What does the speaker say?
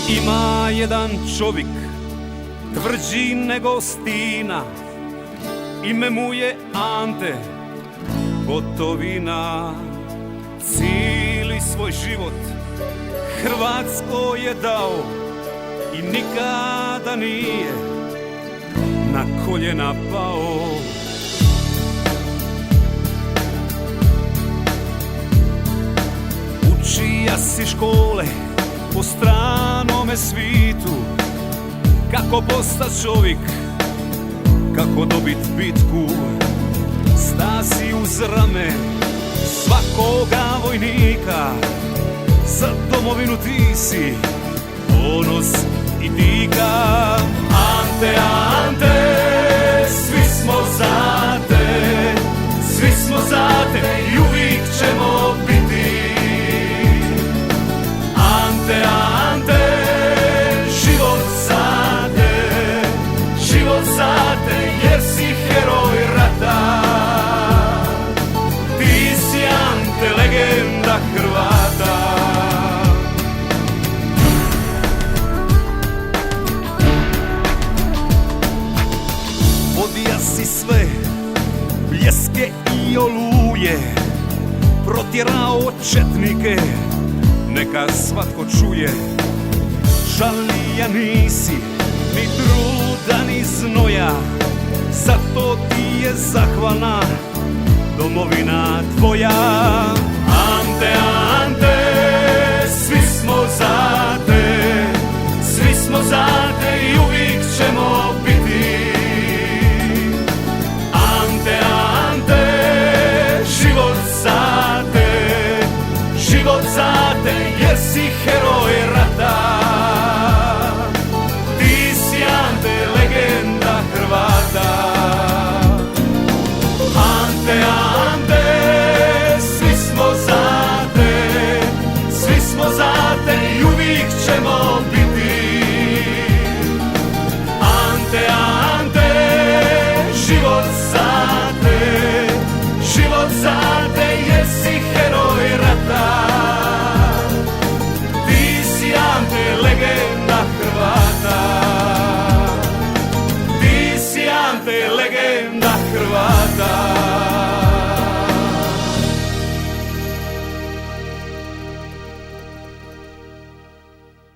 Ima jedan čovjek, tvrđi nego Stina, ime mu je Ante Gotovina. Cijeli svoj život Hrvatskoj je dao i nikada nije na koljena pao. Učija si škole po stranome svitu, kako postat čovjek, kako dobit bitku. Stasi uz rame svakoga vojnika, za domovinu ti si ponos i dika. Ante, Ante, svi smo za te, svi smo za te i uvijek ćemo biti. Ante, Ante, život za te, život za te, jer si heroj rata. Ti si Ante, legenda Hrvata. Podija si sve bljeske i oluje, protjerao četnike, neka svatko čuje. Žalija nisi, ni truda, ni znoja, zato ti je zahvalna domovina tvoja. Ante, Ante, svi smo za te, svi smo za te i uvijek ćemo biti. Ante, Ante, život za te, život za te, jer si heroj.